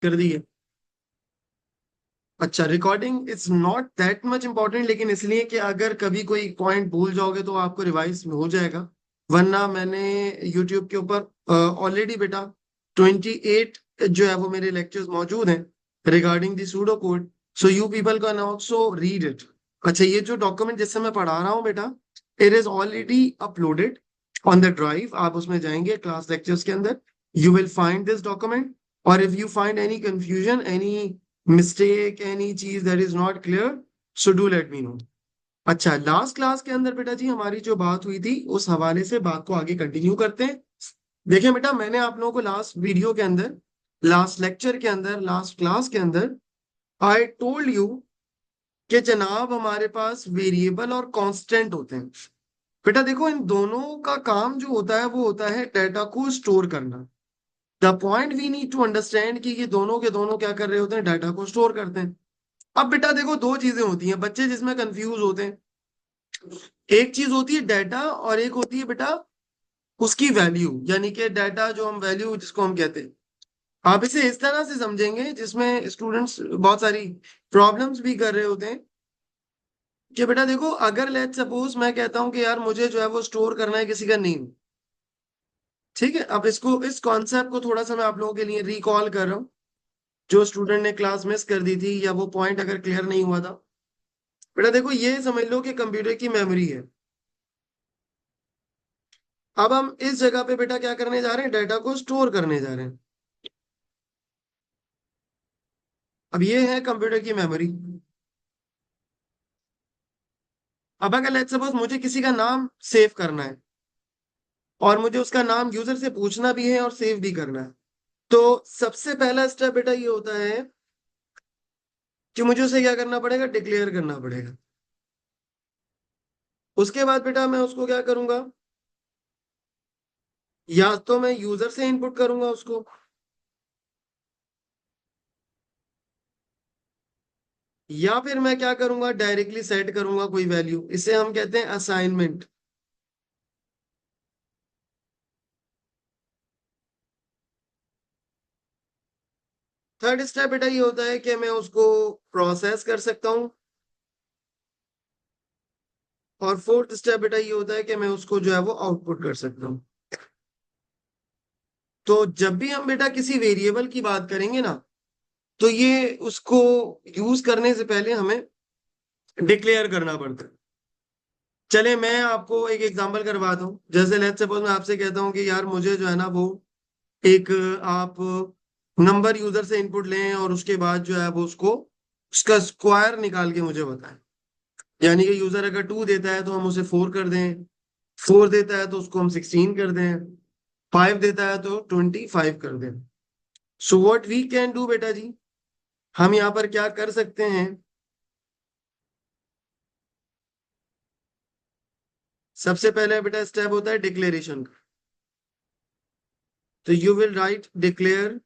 कर दी है। अच्छा, recording it's not that much important, लेकिन इसलिए कि अगर कभी कोई पॉइंट भूल जाओगे तो आपको रिवाइज हो जाएगा। वरना मैंने यूट्यूब के ऊपर ऑलरेडी बेटा 28 जो है वो मेरे लेक्चर्स मौजूद हैं regarding the pseudo code, so you people can also read it. अच्छा, ये जो डॉक्यूमेंट जिससे मैं पढ़ा रहा हूँ बेटा, it is already uploaded on the drive. आप उसमें जाएंगे क्लास लेक्चर्स के अंदर, you will find this document. और if you find any confusion, any mistake, any चीज that is not clear, so do let me know. अच्छा, last class के अंदर बेटा जी हमारी जो बात हुई थी उस हवाले से बात को आगे कंटिन्यू करते हैं। देखिए बेटा, मैंने आप लोगों को लास्ट वीडियो के अंदर, लास्ट लेक्चर के अंदर, लास्ट क्लास के अंदर आई टोल्ड यू कि जनाब हमारे पास वेरिएबल और कांस्टेंट होते हैं। बेटा देखो, इन दोनों का काम जो होता है वो होता है डाटा को स्टोर करना। The point we need to understand कि ये दोनों के दोनों क्या कर रहे होते हैं, डाटा को स्टोर करते हैं। अब बेटा देखो, दो चीजें होती हैं, बच्चे जिसमें कंफ्यूज होते हैं। एक चीज होती है डाटा, और एक होती है बेटा उसकी वैल्यू, यानी कि डाटा जो हम वैल्यू जिसको हम कहते हैं। आप इसे इस तरह से समझेंगे जिसमें स्टूडेंट्स बहुत सारी प्रॉब्लम्स भी कर रहे होते हैं कि बेटा देखो, अगर लेट सपोज मैं कहता हूं कि यार मुझे जो है वो स्टोर करना है किसी का नेम। ठीक है, अब इसको, इस कॉन्सेप्ट को थोड़ा सा मैं आप लोगों के लिए रिकॉल कर रहा हूँ, जो स्टूडेंट ने क्लास मिस कर दी थी या वो पॉइंट अगर क्लियर नहीं हुआ था। बेटा देखो, ये समझ लो कि कंप्यूटर की मेमोरी है। अब हम इस जगह पे बेटा क्या करने जा रहे हैं, डाटा को स्टोर करने जा रहे हैं। अब ये है कंप्यूटर की मेमोरी। अब अगर लेट्स सपोज मुझे किसी का नाम सेव करना है, और मुझे उसका नाम यूजर से पूछना भी है और सेव भी करना है, तो सबसे पहला स्टेप बेटा ये होता है कि मुझे उसे क्या करना पड़ेगा, डिक्लेयर करना पड़ेगा। उसके बाद बेटा मैं उसको क्या करूंगा, या तो मैं यूजर से इनपुट करूंगा उसको, या फिर मैं क्या करूंगा, डायरेक्टली सेट करूंगा कोई वैल्यू। इसे हम कहते हैं असाइनमेंट। थर्ड स्टेप बेटा ये होता है कि मैं उसको प्रोसेस कर सकता हूँ। और फोर्थ स्टेप बेटा ये होता है कि मैं उसको जो है वो आउटपुट कर सकता हूँ। तो जब भी हम बेटा किसी वेरिएबल की बात करेंगे ना, तो ये उसको यूज करने से पहले हमें डिक्लेयर करना पड़ता है। चले मैं आपको एक एग्जांपल करवाता हूँ। जैसे लेट्स सपोज मैं आपसे कहता हूँ कि यार मुझे जो है ना वो एक, आप नंबर यूजर से इनपुट लें और उसके बाद जो है वो उसको, उसका स्क्वायर निकाल के मुझे बताएं। यानी कि यूजर अगर 2 देता है तो हम उसे 4 कर दें, 4 देता है तो उसको हम 16 कर दें, 5 देता है तो 25 कर दें। So what we can do बेटा जी, हम यहाँ पर क्या कर सकते हैं। सबसे पहले बेटा स्टेप होता है डिक्लेरेशन का। तो यू विल राइट डिक्लेयर,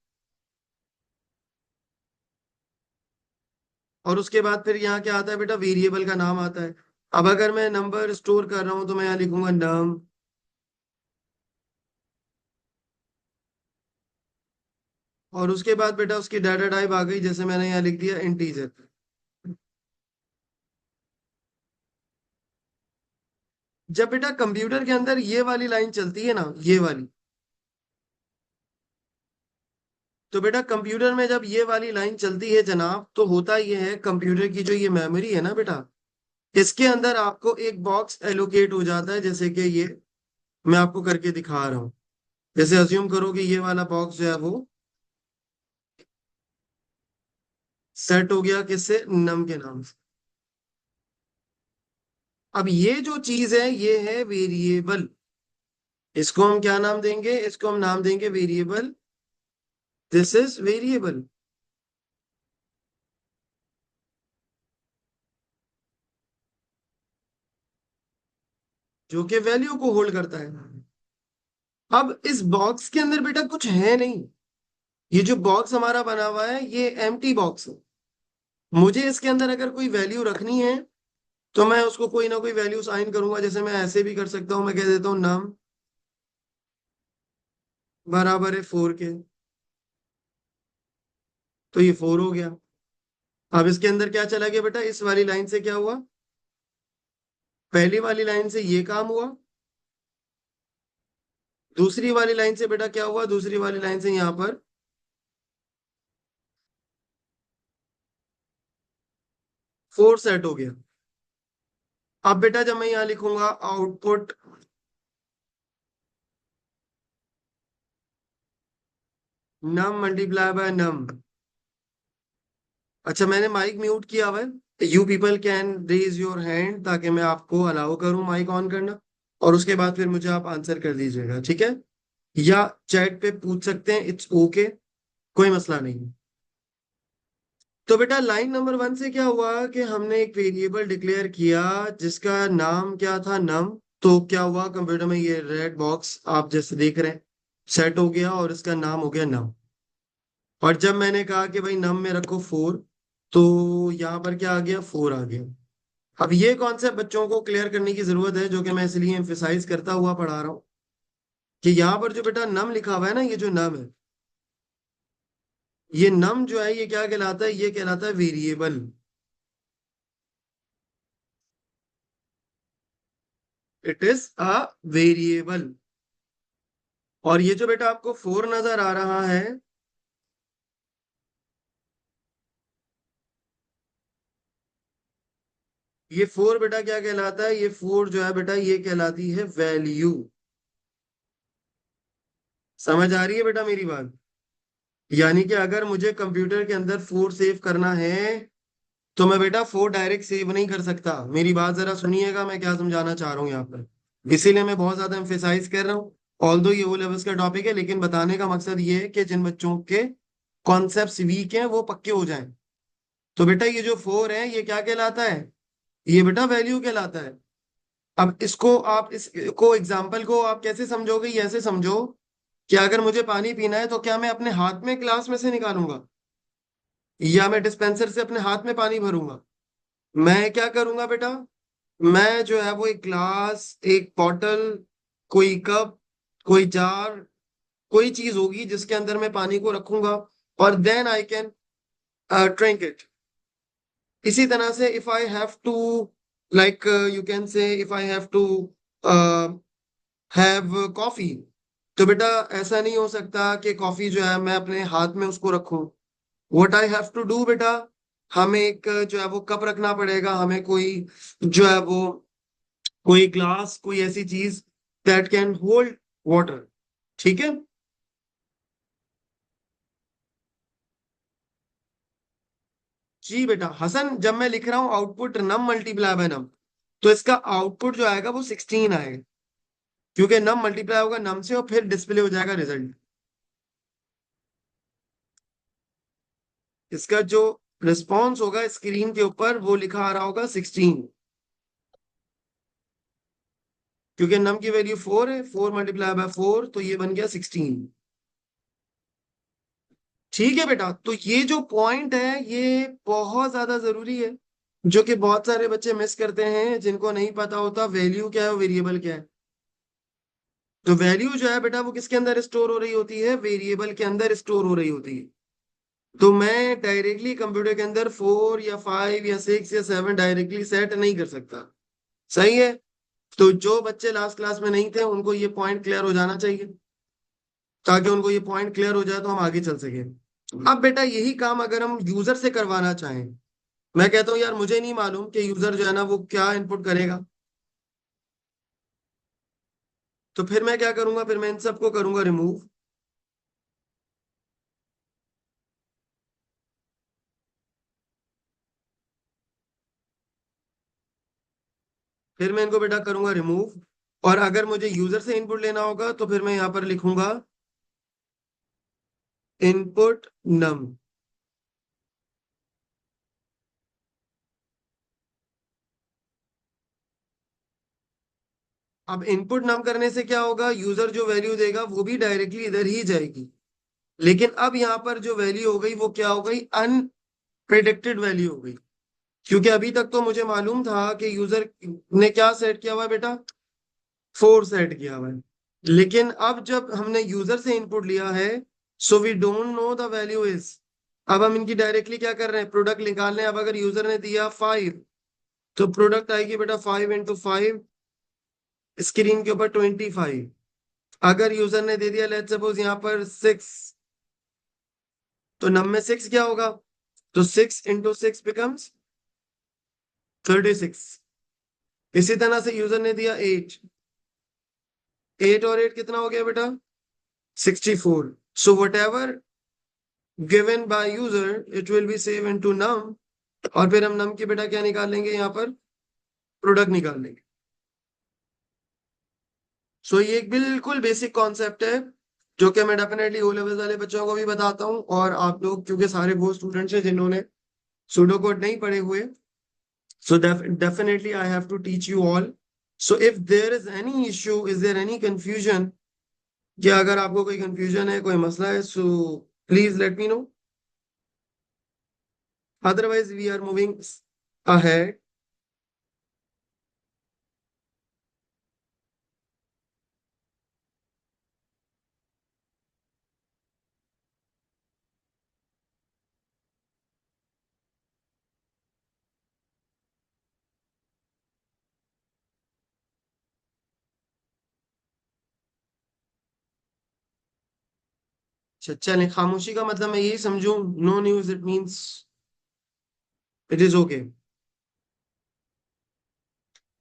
और उसके बाद फिर यहाँ क्या आता है बेटा, वेरिएबल का नाम आता है। अब अगर मैं नंबर स्टोर कर रहा हूं तो मैं यहाँ लिखूंगा नम, और उसके बाद बेटा उसकी डाटा टाइप आ गई, जैसे मैंने यहाँ लिख दिया इंटीजर। जब बेटा कंप्यूटर के अंदर ये वाली लाइन चलती है ना, ये वाली, तो बेटा कंप्यूटर में जब ये वाली लाइन चलती है जनाब, तो होता ये है, कंप्यूटर की जो ये मेमोरी है ना बेटा, इसके अंदर आपको एक बॉक्स एलोकेट हो जाता है, जैसे कि ये मैं आपको करके दिखा रहा हूँ। जैसे अज्यूम करो कि ये वाला बॉक्स जो है वो सेट हो गया किससे, नम के नाम से। अब ये जो चीज है ये है वेरिएबल। इसको हम क्या नाम देंगे, इसको हम नाम देंगे वेरिएबल। दिस इज वेरिएबल, जो कि वैल्यू को होल्ड करता है। अब इस बॉक्स के अंदर बेटा कुछ है नहीं। ये जो बॉक्स हमारा बना हुआ है ये एम्प्टी बॉक्स है। मुझे इसके अंदर अगर कोई वैल्यू रखनी है तो मैं उसको कोई ना कोई वैल्यू साइन करूंगा। जैसे मैं ऐसे भी कर सकता हूं, मैं कह देता हूँ नम बराबर है 4 के। तो ये 4 हो गया। अब इसके अंदर क्या चला गया बेटा, इस वाली लाइन से क्या हुआ, पहली वाली लाइन से ये काम हुआ, दूसरी वाली लाइन से बेटा क्या हुआ, दूसरी वाली लाइन से यहां पर 4 सेट हो गया। अब बेटा जब मैं यहां लिखूंगा output num multiply by num. अच्छा मैंने माइक म्यूट किया हुआ है, you people can raise your hand ताकि मैं आपको अलाउ करूं माइक ऑन करना, और उसके बाद फिर मुझे आप आंसर कर दीजिएगा, ठीक है? या चैट पे पूछ सकते हैं, इट्स ओके, कोई मसला नहीं। तो बेटा लाइन नंबर 1 से क्या हुआ कि हमने एक वेरिएबल डिक्लेयर किया जिसका नाम क्या था, नम। तो क्या हुआ, कंप्यूटर में ये रेड बॉक्स आप जैसे देख रहे हैं सेट हो गया और इसका नाम हो गया नम। और जब मैंने कहा कि भाई नम में रखो 4, तो यहाँ पर क्या आ गया, 4 आ गया। अब ये कॉन्सेप्ट बच्चों को क्लियर करने की जरूरत है, जो कि मैं इसलिए एम्फेसाइज करता हुआ पढ़ा रहा हूँ कि यहाँ पर जो बेटा नम लिखा हुआ है ना, ये जो नम है, ये नम जो है ये क्या कहलाता है, ये कहलाता है variable. It is a variable. और ये जो बेटा आपको 4 नजर आ रहा है, ये 4 बेटा क्या कहलाता है, ये 4 जो है बेटा ये कहलाती है वैल्यू। समझ आ रही है बेटा मेरी बात? यानी कि अगर मुझे कंप्यूटर के अंदर 4 सेव करना है, तो मैं बेटा 4 डायरेक्ट सेव नहीं कर सकता। मेरी बात जरा सुनिएगा, मैं क्या समझाना चाह रहा हूँ यहाँ पर, इसीलिए मैं बहुत ज्यादा एम्फेसाइज कर रहा हूँ। ऑल्दो ये ओ लेवल्स का टॉपिक है, लेकिन बताने का मकसद ये है कि जिन बच्चों के कॉन्सेप्ट वीक हैं वो पक्के हो जाएं। तो बेटा ये जो 4 है ये क्या कहलाता है, ये बेटा वैल्यू कहलाता है। अब इसको आप इसको एग्जाम्पल को आप कैसे समझोगे, ये ऐसे समझो कि अगर मुझे पानी पीना है तो क्या मैं अपने हाथ में ग्लास में से निकालूंगा, या मैं डिस्पेंसर से अपने हाथ में पानी भरूंगा? मैं क्या करूंगा बेटा, मैं जो है वो एक ग्लास, एक बॉटल, कोई कप, कोई जार, कोई चीज होगी जिसके अंदर मैं पानी को रखूंगा, और then I can drink it. इसी तरह से if I have to, like you can say, if I have to have coffee, तो बेटा ऐसा नहीं हो सकता कि कॉफी जो है मैं अपने हाथ में उसको रखूं। What I have to do बेटा, हमें एक जो है वो कप रखना पड़ेगा, हमें कोई जो है वो कोई ग्लास, कोई ऐसी चीज दैट कैन होल्ड वाटर। ठीक है? जी बेटा हसन, जब मैं लिख रहा हूं आउटपुट नम मल्टीप्लाई बाय नम, तो इसका आउटपुट जो आएगा वो 16 आएगा, क्योंकि नम मल्टीप्लाई होगा नम से और फिर डिस्प्ले हो जाएगा रिजल्ट। इसका जो रिस्पॉन्स होगा स्क्रीन के ऊपर वो लिखा आ रहा होगा 16, क्योंकि नम की वैल्यू 4 है, 4 मल्टीप्लाई बाय 4, तो ये बन गया 16। ठीक है बेटा, तो ये जो पॉइंट है ये बहुत ज्यादा जरूरी है, जो कि बहुत सारे बच्चे मिस करते हैं, जिनको नहीं पता होता वैल्यू क्या है, वेरिएबल क्या है। तो वैल्यू जो है बेटा वो किसके अंदर स्टोर हो रही होती है, वेरिएबल के अंदर स्टोर हो रही होती है। तो मैं डायरेक्टली कंप्यूटर के अंदर 4 या 5 या 6 या 7 डायरेक्टली सेट नहीं कर सकता। सही है? तो जो बच्चे लास्ट क्लास में नहीं थे उनको ये पॉइंट क्लियर हो जाना चाहिए, ताकि उनको ये पॉइंट क्लियर हो जाए तो हम आगे चल सके। अब बेटा यही काम अगर हम यूजर से करवाना चाहें, मैं कहता हूँ यार मुझे नहीं मालूम कि यूजर जो है ना वो क्या इनपुट करेगा, तो फिर मैं क्या करूंगा, फिर मैं इन सबको करूंगा रिमूव। फिर मैं इनको बेटा करूंगा रिमूव, और अगर मुझे यूजर से इनपुट लेना होगा तो फिर मैं यहाँ पर लिखूंगा इनपुट नम। अब इनपुट नम करने से क्या होगा, यूजर जो वैल्यू देगा वो भी डायरेक्टली इधर ही जाएगी, लेकिन अब यहाँ पर जो वैल्यू हो गई वो क्या हो गई, अनप्रिडिक्टेड वैल्यू हो गई। क्योंकि अभी तक तो मुझे मालूम था कि यूजर ने क्या सेट किया हुआ है बेटा, 4 सेट किया हुआ है, लेकिन अब जब हमने यूजर से इनपुट लिया है, so we don't know the value is, अब हम इनकी डायरेक्टली क्या कर रहे हैं, प्रोडक्ट निकाल रहे हैं। अब अगर यूजर ने दिया 5, तो प्रोडक्ट आएगी बेटा 5 × 5, स्क्रीन के ऊपर 25। अगर यूजर ने दे दिया लेट्स सपोज यहाँ पर 6, तो नम में 6 क्या होगा, तो 6 × 6 बिकम्स 36। इसी तरह से यूजर ने दिया 8, 8 और 8 कितना हो गया बेटा, 64। So whatever given by user it will be save into num, और फिर हम नम की बेटा क्या निकाल लेंगे, यहाँ पर प्रोडक्ट निकाल लेंगे। सो ये एक बिल्कुल बेसिक कॉन्सेप्ट है, जो कि मैं डेफिनेटली ओ लेवल वाले बच्चों को भी बताता हूँ, और आप लोग क्योंकि सारे वो स्टूडेंट्स हैं जिन्होंने सुडो कोड नहीं पढ़े हुए, so definitely I have to teach you all. So if there is any issue, is there any confusion, या अगर आपको कोई confusion है, कोई मसला है, so please let me know. Otherwise we are moving ahead. अच्छा चलें, खामोशी का मतलब मैं यही समझूं, no news it means it is okay.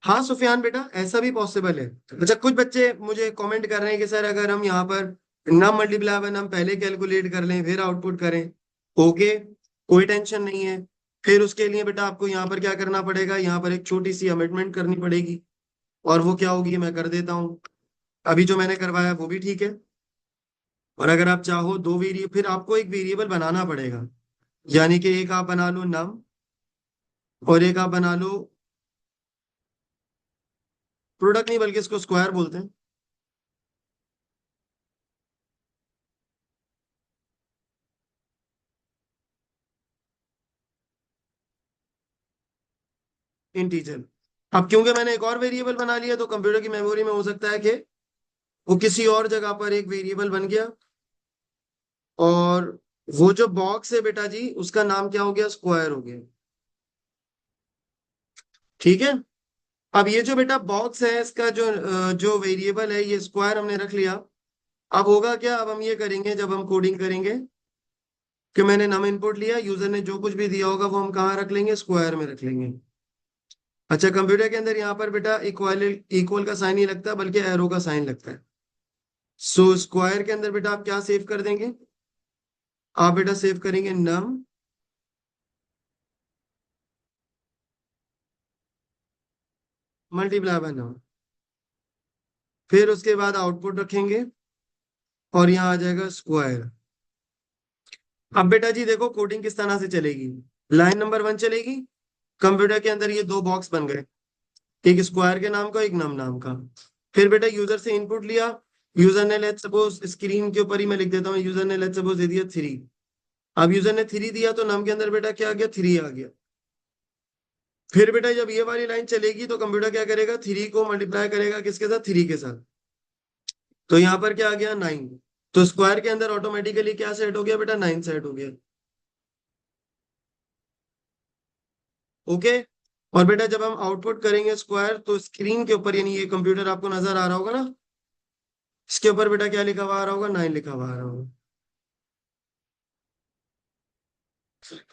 हाँ सुफियान बेटा, ऐसा भी पॉसिबल है। अच्छा कुछ बच्चे मुझे कमेंट कर रहे हैं कि सर अगर हम यहाँ पर नम मल्टीप्लाई बाय नम पहले कैलकुलेट कर लें फिर आउटपुट करें, ओके कोई टेंशन नहीं है। फिर उसके लिए बेटा आपको यहाँ पर क्या करना पड़ेगा, यहाँ पर एक छोटी सी अमेंडमेंट करनी पड़ेगी, और वो क्या होगी मैं कर देता हूँ। अभी जो मैंने करवाया वो भी ठीक है, और अगर आप चाहो दो वेरिएबल, फिर आपको एक वेरिएबल बनाना पड़ेगा, यानी कि एक आप बना लो नम, और एक आप बना लो प्रोडक्ट, नहीं बल्कि इसको स्क्वायर बोलते हैं, इंटीजर। अब क्योंकि मैंने एक और वेरिएबल बना लिया, तो कंप्यूटर की मेमोरी में हो सकता है कि वो किसी और जगह पर एक वेरिएबल बन गया, और वो जो बॉक्स है बेटा जी उसका नाम क्या हो गया, स्क्वायर हो गया। ठीक है। अब ये जो बेटा बॉक्स है इसका जो वेरिएबल है ये स्क्वायर हमने रख लिया। अब होगा क्या, अब हम ये करेंगे जब हम कोडिंग करेंगे कि मैंने नम इनपुट लिया, यूजर ने जो कुछ भी दिया होगा वो हम कहाँ रख लेंगे, स्क्वायर में रख लेंगे। अच्छा कंप्यूटर के अंदर यहाँ पर बेटा इक्वल इक्वल का साइन नहीं लगता, बल्कि एरो का साइन लगता है। सो स्क्वायर के अंदर बेटा आप क्या सेव कर देंगे, आप बेटा सेव करेंगे नम मल्टीप्लाई बाय नम, फिर उसके बाद आउटपुट रखेंगे, और यहाँ आ जाएगा स्क्वायर। अब बेटा जी देखो कोडिंग किस तरह से चलेगी, लाइन नंबर 1 चलेगी, कंप्यूटर के अंदर ये दो बॉक्स बन गए, एक स्क्वायर के नाम का एक नम नाम का। फिर बेटा यूजर से इनपुट लिया, यूजर ने लेट सपोज स्क्रीन के ऊपर ही मैं लिख देता हूँ, यूजर ने लेट सपोज दे दिया 3। अब यूजर ने 3 दिया तो नम के अंदर बेटा क्या आ गया, 3 आ गया। फिर बेटा जब ये वाली लाइन चलेगी तो कंप्यूटर क्या करेगा, 3 को मल्टीप्लाई करेगा किसके साथ, 3 के साथ, तो यहाँ पर क्या आ गया, 9। तो स्क्वायर के अंदर ऑटोमेटिकली क्या सेट हो गया बेटा, 9 सेट हो गया। ओके। और बेटा जब हम आउटपुट करेंगे स्क्वायर, तो स्क्रीन के ऊपर यानी ये कंप्यूटर आपको नजर आ रहा होगा ना, इसके ऊपर बेटा क्या लिखा हुआ आ रहा होगा, 9 लिखा हुआ आ रहा होगा।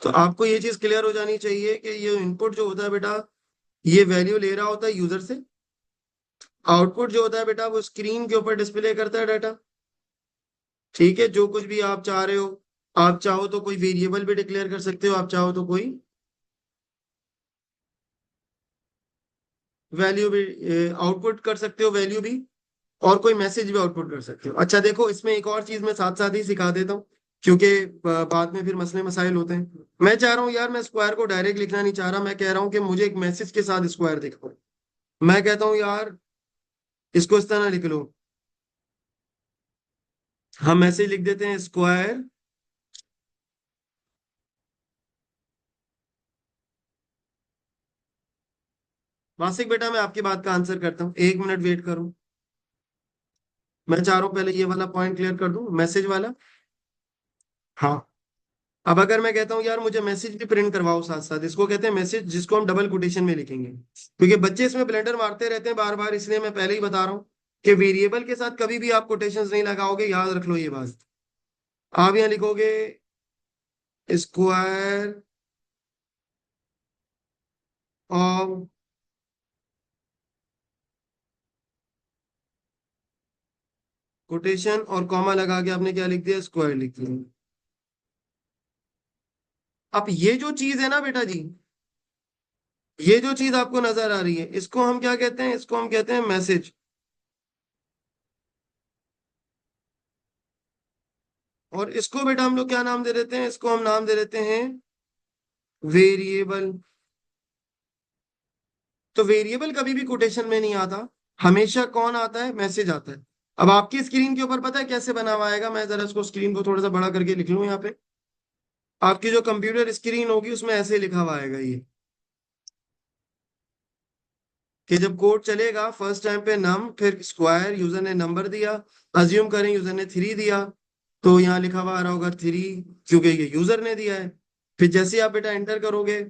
तो आपको ये चीज क्लियर हो जानी चाहिए कि ये इनपुट जो होता है बेटा, ये वैल्यू ले रहा होता है यूजर से, आउटपुट जो होता है बेटा वो स्क्रीन के ऊपर डिस्प्ले करता है डाटा। ठीक है, जो कुछ भी आप चाह रहे हो, आप चाहो तो कोई वेरिएबल भी डिक्लेयर कर सकते हो, आप चाहो तो कोई वैल्यू भी आउटपुट कर सकते हो, वैल्यू भी, और कोई मैसेज भी आउटपुट कर सकते हो। अच्छा देखो इसमें एक और चीज मैं साथ साथ ही सिखा देता हूँ, क्योंकि बाद में फिर मसले मसाइल होते हैं। मैं चाह रहा हूँ यार, मैं स्क्वायर को डायरेक्ट लिखना नहीं चाह रहा, मैं कह रहा हूँ कि मुझे एक मैसेज के साथ स्क्वायर दिखाओ। मैं कहता हूँ यार इसको इस तरह लिख लो, हम मैसेज लिख देते हैं स्क्वायर। वासिक बेटा मैं आपकी बात का आंसर करता हूँ, 1 मिनट वेट करो। मैं चाह रहा हूँ पहले ये वाला पॉइंट क्लियर कर दूं, मैसेज वाला। हाँ। अब अगर मैं कहता हूँ यार मुझे मैसेज भी प्रिंट करवाओ साथ साथ, इसको कहते हैं मैसेज, जिसको हम डबल कोटेशन में लिखेंगे, क्योंकि बच्चे इसमें ब्लेंडर मारते रहते हैं बार बार, इसलिए मैं पहले ही बता रहा हूँ कि वेरिएबल के साथ कभी भी आप कोटेशंस नहीं लगाओगे, याद रख लो ये बात। आप यहाँ लिखोगे स्क्वायर ऑफ, कोटेशन और कॉमा लगा के आपने क्या लिख दिया, स्क्वायर लिख दिया। अब ये जो चीज है ना बेटा जी, ये जो चीज आपको नजर आ रही है, इसको हम क्या कहते हैं, इसको हम कहते हैं मैसेज। और इसको बेटा हम लोग क्या नाम दे देते हैं, इसको हम नाम दे देते हैं वेरिएबल। तो वेरिएबल कभी भी कोटेशन में नहीं आता, हमेशा कौन आता है, मैसेज आता है। अब आपकी स्क्रीन के ऊपर पता है कैसे बना हुआ आएगा, मैं जरा इसको स्क्रीन को थोड़ा सा बड़ा करके लिख लूं यहाँ पे। आपकी जो कंप्यूटर स्क्रीन होगी उसमें ऐसे लिखा हुआ आएगा ये, कि जब कोड चलेगा फर्स्ट टाइम पे नम, फिर स्क्वायर, यूजर ने नंबर दिया, अज्यूम करें यूजर ने 3 दिया, तो यहाँ लिखा हुआ आ रहा होगा 3, क्योंकि ये यूजर ने दिया है। फिर जैसे ही आप बेटा एंटर करोगे,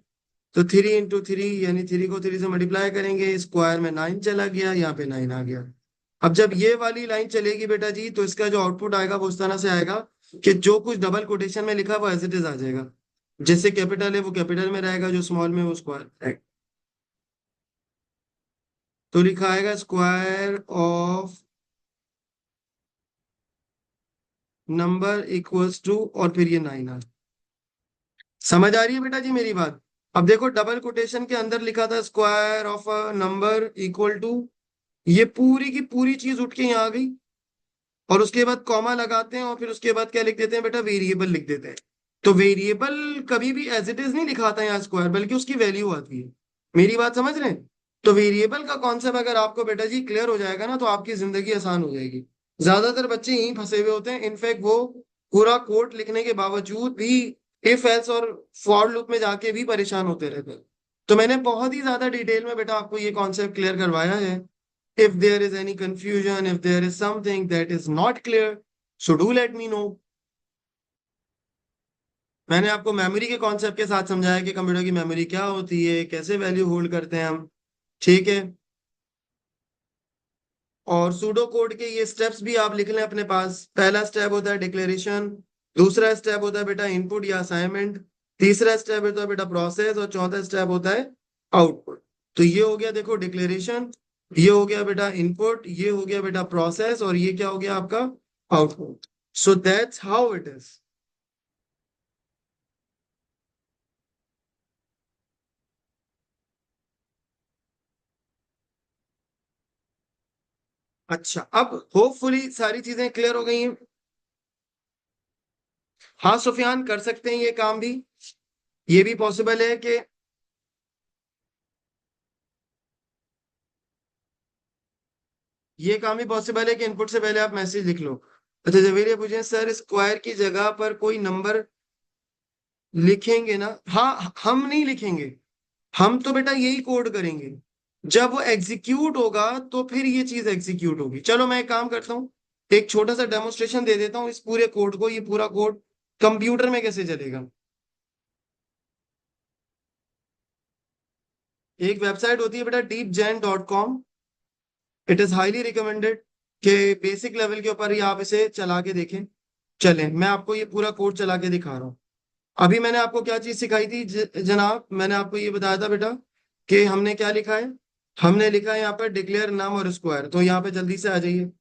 तो 3 × 3, यानी 3 को 3 से मल्टीप्लाई करेंगे, स्क्वायर में 9 चला गया, यहाँ पे 9 आ गया। अब जब ये वाली लाइन चलेगी बेटा जी, तो इसका जो आउटपुट आएगा वो इस तरह से आएगा कि जो कुछ डबल कोटेशन में लिखा है वो एज इट इज आ जाएगा। जैसे कैपिटल है वो कैपिटल में रहेगा, जो स्मॉल में वो स्क्वायर। तो लिखा आएगा square of number equals to, और फिर ये 9 आ। समझ आ रही है बेटा जी मेरी बात? अब देखो डबल कोटेशन के अंदर लिखा था square of a number equal to, ये पूरी की पूरी चीज उठ के यहाँ आ गई, और उसके बाद कॉमा लगाते हैं, और फिर उसके बाद क्या लिख देते हैं बेटा, वेरिएबल लिख देते हैं। तो वेरिएबल कभी भी एज इट इज नहीं लिखाता यहाँ स्क्वायर, बल्कि उसकी वैल्यू आती है। मेरी बात समझ रहे हैं? तो वेरिएबल का कॉन्सेप्ट अगर आपको बेटा जी क्लियर हो जाएगा ना, तो आपकी जिंदगी आसान हो जाएगी। ज्यादातर बच्चे यहीं फंसे हुए होते हैं, इनफैक्ट वो पूरा कोड लिखने के बावजूद भी इफ एल्स और फॉर लूप में जाके भी परेशान होते रहते हैं। तो मैंने बहुत ही ज्यादा डिटेल में बेटा आपको ये कॉन्सेप्ट क्लियर करवाया है। If there is any confusion, if there is something that is not clear, so do let me know. मैंने आपको मेमोरी के कॉन्सेप्ट के साथ समझाया कि कंप्यूटर की मेमोरी क्या होती है, कैसे वैल्यू होल्ड करते हैं हम, ठीक है। और सूडो कोड के ये स्टेप्स भी आप लिख लें अपने पास। पहला स्टेप होता है डिक्लेरेशन, दूसरा स्टेप होता है बेटा इनपुट या असाइनमेंट, तीसरा स्टेप होता है बेटा प्रोसेस, और चौथा स्टेप होता है आउटपुट। तो ये हो गया देखो डिक्लेरेशन, ये हो गया बेटा इनपुट, ये हो गया बेटा प्रोसेस, और ये क्या हो गया आपका output. So that's how it is. अच्छा, अब होपफुली सारी चीजें क्लियर हो गई हैं। हाँ सुफियान, कर सकते हैं ये काम भी, ये भी पॉसिबल है कि, ये काम भी पॉसिबल है कि इनपुट से पहले आप मैसेज लिख लो। अच्छा जवेर ये पूछे सर, स्क्वायर की जगह पर कोई नंबर लिखेंगे ना? हाँ, हम नहीं लिखेंगे, हम तो बेटा यही कोड करेंगे। जब वो एग्जीक्यूट होगा तो फिर ये चीज एग्जीक्यूट होगी। चलो मैं एक काम करता हूँ, एक छोटा सा डेमोन्स्ट्रेशन दे देता हूँ इस पूरे कोड को, ये पूरा कोड कंप्यूटर में कैसे चलेगा। एक वेबसाइट होती है बेटा deepgen.com, it is highly recommended कि बेसिक लेवल के ऊपर ही आप इसे चला के देखें। चलें मैं आपको ये पूरा कोड चला के दिखा रहा हूँ। अभी मैंने आपको क्या चीज सिखाई थी जनाब, मैंने आपको ये बताया था बेटा कि हमने क्या लिखा है, हमने लिखा है यहाँ पर डिक्लेयर नम और स्क्वायर। तो यहाँ पे जल्दी से आ जाइए,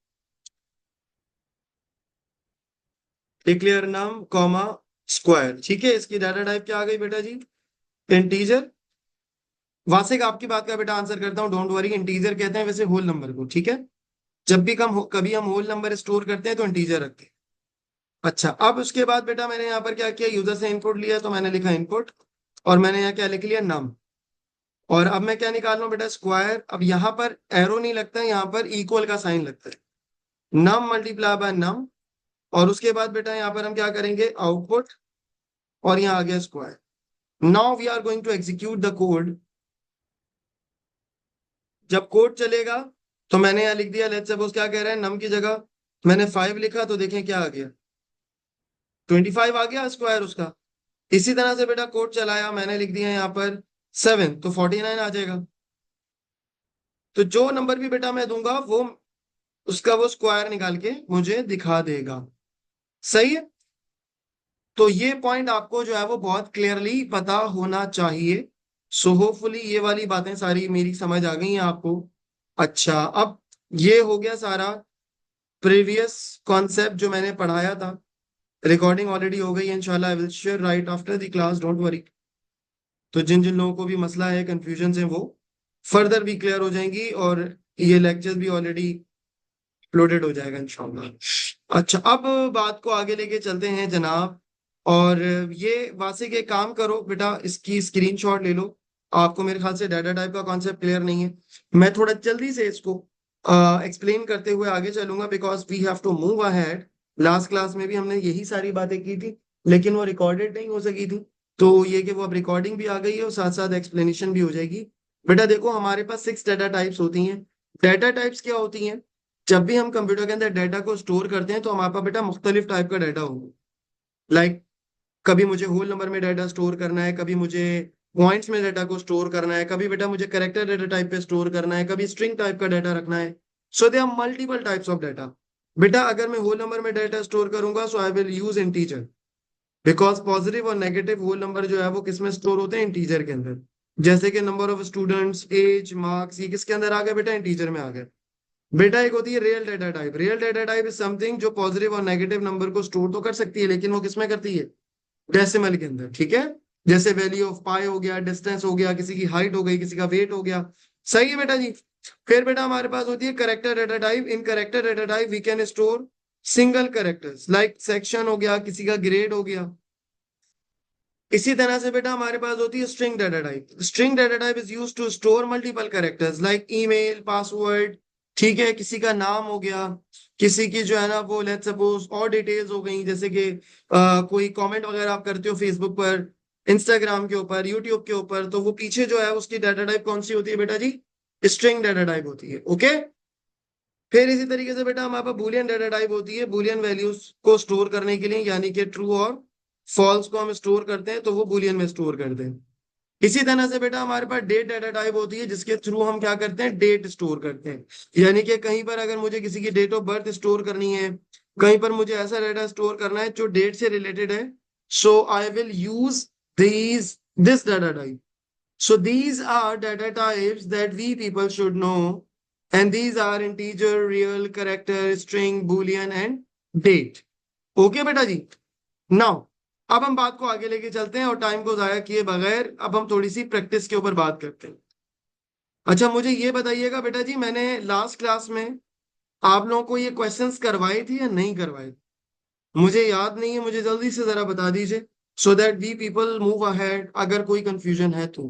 डिक्लेयर नम कॉमा स्क्वायर, ठीक है। इसकी डाटा टाइप क्या आ गई बेटा जी, इंटीजर। वासिक आपकी बात का बेटा आंसर करता हूँ, डोंट वरी, इंटीजर कहते हैं वैसे होल नंबर को, ठीक है। जब भी कभी हम होल नंबर स्टोर करते हैं तो इंटीजर रखते हैं। अच्छा, अब उसके बाद बेटा मैंने यहाँ पर क्या किया, यूजर से इनपुट लिया, तो मैंने लिखा इनपुट, और मैंने यहाँ क्या लिख लिया, नम। और अब मैं क्या निकाल रहा हूँ बेटा, स्क्वायर। अब यहाँ पर एरो नहीं लगता है, यहाँ पर इक्वल का साइन लगता है, नम मल्टीप्लाई बाय नम। और उसके बाद बेटा यहाँ पर हम क्या करेंगे, आउटपुट, और यहाँ आ गया square. Now we are going to execute the code. जब कोड चलेगा तो मैंने यहाँ लिख दिया, लेट्स सपोज क्या कह रहे हैं, नम की जगह मैंने 5 लिखा, तो देखें क्या आ गया, 25 आ गया स्क्वायर उसका। इसी तरह से बेटा कोड चलाया, मैंने लिख दिया यहाँ पर 7, तो 49 आ जाएगा। तो जो नंबर भी बेटा मैं दूंगा वो उसका वो स्क्वायर निकाल के मुझे दिखा देगा। सही है। तो ये पॉइंट आपको जो है वो बहुत क्लियरली पता होना चाहिए। सो होपफुली ये वाली बातें सारी मेरी समझ आ गई हैं आपको। अच्छा, अब ये हो गया सारा प्रीवियस कॉन्सेप्ट जो मैंने पढ़ाया था। रिकॉर्डिंग ऑलरेडी हो गई है, इंशाल्लाह I will share right after the class, don't worry. तो जिन जिन लोगों को भी मसला है, कंफ्यूजन है, वो फर्दर भी क्लियर हो जाएंगी, और ये लेक्चर्स भी ऑलरेडी अपलोडेड हो जाएगा इंशाल्लाह। अच्छा, अब बात को आगे लेके चलते हैं जनाब। और ये वासिक एक काम करो बेटा, इसकी स्क्रीनशॉट ले लो। आपको मेरे ख्याल से डाटा टाइप का कॉन्सेप्ट क्लियर नहीं है। मैं थोड़ा जल्दी से इसको एक्सप्लेन करते हुए आगे चलूंगा, because we have to move ahead. Last class में भी हमने यही सारी बातें की थी, लेकिन वो रिकॉर्डेड नहीं हो सकी थी। तो ये कि वो अब रिकॉर्डिंग भी आ गई है और साथ साथ एक्सप्लेनेशन भी हो जाएगी। बेटा देखो, हमारे पास 6 डाटा टाइप्स होती हैं। डाटा टाइप्स क्या होती हैं? जब भी हम कंप्यूटर के अंदर डाटा को स्टोर करते हैं तो हमारे पास बेटा मुख्तलिफ टाइप का डाटा होगा। लाइक कभी मुझे होल नंबर में डाटा स्टोर करना है, कभी मुझे पॉइंट्स में डाटा को स्टोर करना है, कभी बेटा मुझे करेक्टर डाटा टाइप पे स्टोर करना है, कभी स्ट्रिंग टाइप का डाटा रखना है। So they are multiple types of data. बेटा अगर मैं होल नंबर में डाटा स्टोर करूंगा so I will use integer, because positive और नेगेटिव होल नंबर जो है वो किसमें स्टोर होते हैं? इंटीजर के अंदर। जैसे कि number of students, age, marks, ये किसके अंदर आ गए बेटा? इंटीजर में आ गए। बेटा एक होती है real data type. Real data type is something जो पॉजिटिव और नेगेटिव नंबर को स्टोर तो कर सकती है, लेकिन वो किसमें करती है? डेसिमल के अंदर, ठीक है। जैसे वैल्यू ऑफ पाई हो गया, डिस्टेंस हो गया, किसी की हाइट हो गई, किसी का वेट हो गया। सही है बेटा जी। फिर बेटा हमारे पास होती है character data type. In character data type we can store single characters, like section हो गया, किसी का ग्रेड हो गया। इसी तरह से बेटा हमारे पास होती है string data type. String data type is used to store multiple characters like email, password, ठीक है, किसी का नाम हो गया, किसी की जो है ना वो लेट्स सपोज और डिटेल्स हो गई, जैसे कि कोई कमेंट वगैरह आप करते हो फेसबुक पर, इंस्टाग्राम के ऊपर, यूट्यूब के ऊपर, तो वो पीछे जो है उसकी डाटा टाइप कौन सी होती है बेटा जी? स्ट्रिंग डाटा टाइप होती है। ओके। फिर इसी तरीके से बेटा हमारे पास बुलियन डाटा टाइप होती है। बुलियन वैल्यूज को स्टोर करने के लिए, यानी कि ट्रू और फॉल्स को हम स्टोर करते हैं, तो वो बुलियन में स्टोर करते हैं। इसी तरह से बेटा हमारे पास डेट डाटा टाइप होती है, जिसके थ्रू हम क्या करते हैं? डेट स्टोर करते हैं। यानी कि कहीं पर अगर मुझे किसी की डेट ऑफ बर्थ स्टोर करनी है, कहीं पर मुझे ऐसा डाटा स्टोर करना है जो डेट से रिलेटेड है, so I will use these this data type. So these are data types that we people should know, and these are integer, real, character, string, boolean and date. Okay बेटा जी। Now अब हम बात को आगे लेके चलते हैं, और टाइम को जाया किए बगैर अब हम थोड़ी सी प्रैक्टिस के ऊपर बात करते हैं। अच्छा, मुझे ये बताइएगा बेटा जी, मैंने लास्ट क्लास में आप लोगों को ये क्वेश्चंस करवाए थे या नहीं करवाए? मुझे याद नहीं है, मुझे जल्दी से जरा बता दीजिए, so that we people move ahead, अगर कोई कंफ्यूजन है तो।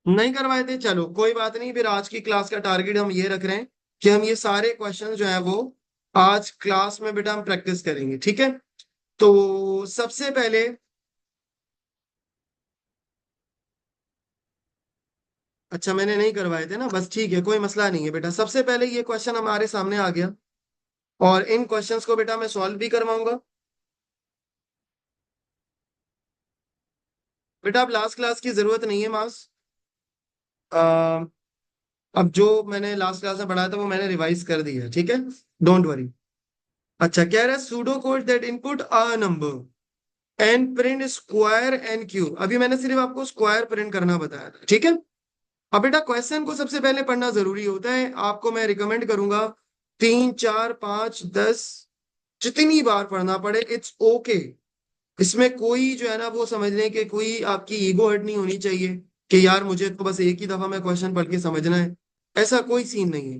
नहीं करवाए थे? चलो कोई बात नहीं, फिर आज की क्लास का टारगेट हम ये रख रहे हैं कि हम ये सारे क्वेश्चन जो है वो आज क्लास में बेटा हम प्रैक्टिस करेंगे, ठीक है। तो सबसे पहले, अच्छा मैंने नहीं करवाए थे ना, बस ठीक है, कोई मसला नहीं है बेटा। सबसे पहले ये क्वेश्चन हमारे सामने आ गया, और इन क्वेश्चंस को बेटा मैं सॉल्व भी करवाऊंगा। बेटा अब लास्ट क्लास की जरूरत नहीं है मास। अ, अब जो मैंने लास्ट क्लास में पढ़ाया था वो मैंने रिवाइज कर दिया है, ठीक है, डोंट वरी। अच्छा, कह रहा है pseudo code that input a number and print square and cube. अभी मैंने सिर्फ आपको स्क्वायर प्रिंट करना बताया था, ठीक है। अब बेटा क्वेश्चन को सबसे पहले पढ़ना जरूरी होता है, आपको मैं रिकमेंड करूंगा 3, 4, 5, 10 जितनी बार पढ़ना पड़े, इट्स ओके। इसमें कोई जो है ना वो समझने के कोई आपकी ईगो हर्ट नहीं होनी चाहिए कि यार मुझे तो बस एक ही दफा मैं क्वेश्चन पढ़ के समझना है। ऐसा कोई सीन नहीं है।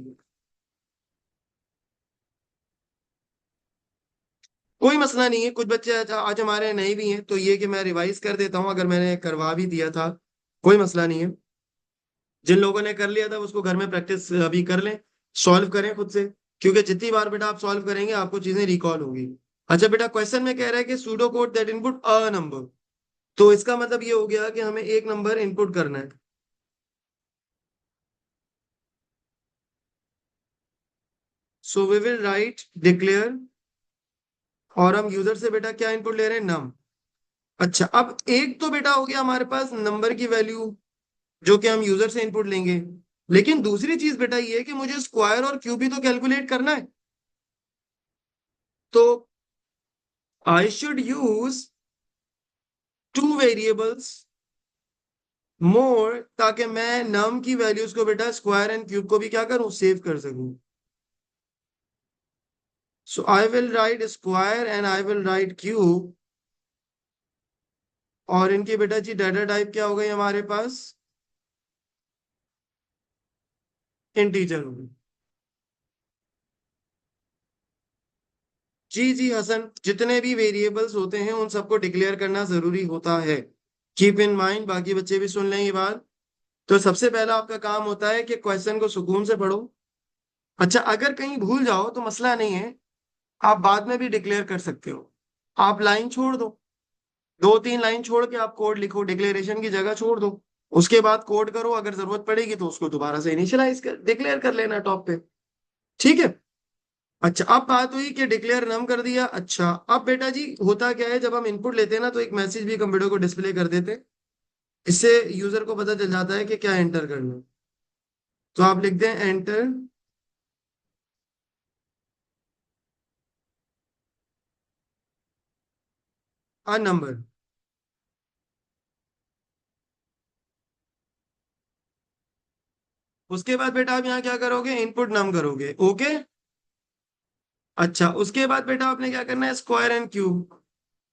कोई मसला नहीं है। कुछ बच्चे आज हमारे नए भी हैं, तो ये कि मैं रिवाइज कर देता हूँ अगर मैंने करवा भी दिया था, कोई मसला नहीं है। जिन लोगों ने कर लिया था उसको घर में प्रैक्टिस अभी कर लें, सॉल्व करें खुद से, क्योंकि जितनी बार बेटा आप सॉल्व करेंगे आपको चीजें रिकॉल होंगी। अच्छा बेटा, क्वेश्चन में कह रहा है कि pseudo code that input a number, तो इसका मतलब ये हो गया कि हमें एक नंबर इनपुट करना है। So we will write declare, और हम यूजर से बेटा क्या इनपुट ले रहे हैं, नम। अच्छा, अब एक तो बेटा हो गया हमारे पास नंबर की वैल्यू जो कि हम यूजर से इनपुट लेंगे, लेकिन दूसरी चीज बेटा ये है कि मुझे स्क्वायर और क्यूब भी तो कैलकुलेट करना है। तो I should use two variables more, ताकि मैं नम की वैल्यूज को बेटा स्क्वायर एंड क्यूब को भी क्या करूं, सेव कर सकूं। So I will write square and I will write cube, और इनकी बेटा जी डाटा टाइप क्या हो गई हमारे पास, इंटीजर हो गई। जी जी हसन, जितने भी वेरिएबल्स होते हैं उन सबको डिक्लेयर करना जरूरी होता है। कीप इन माइंड, बाकी बच्चे भी सुन लें ये बात। तो सबसे पहला आपका काम होता है कि क्वेश्चन को सुकून से पढ़ो। अच्छा, अगर कहीं भूल जाओ तो मसला नहीं है, आप बाद में भी डिक्लेयर कर सकते हो। आप लाइन छोड़ दो, 2-3 लाइन छोड़ के आप कोड लिखो, डिक्लेरेशन की जगह छोड़ दो। उसके बाद कोड करो, अगर जरूरत पड़ेगी तो उसको दोबारा से इनिशियलाइज कर डिक्लेयर कर लेना टॉप पे। ठीक है। अच्छा, अब बात हुई कि डिक्लेयर नम कर दिया। अच्छा, अब बेटा जी होता क्या है, जब हम इनपुट लेते हैं ना तो एक मैसेज भी कंप्यूटर को डिस्प्ले कर देते हैं। इससे यूजर को पता चल जाता है कि क्या एंटर करना है। तो आप लिखते हैं एंटर अ नंबर। उसके बाद बेटा आप यहाँ क्या करोगे, इनपुट नम करोगे। ओके। अच्छा, उसके बाद बेटा आपने क्या करना है, स्क्वायर एंड क्यूब।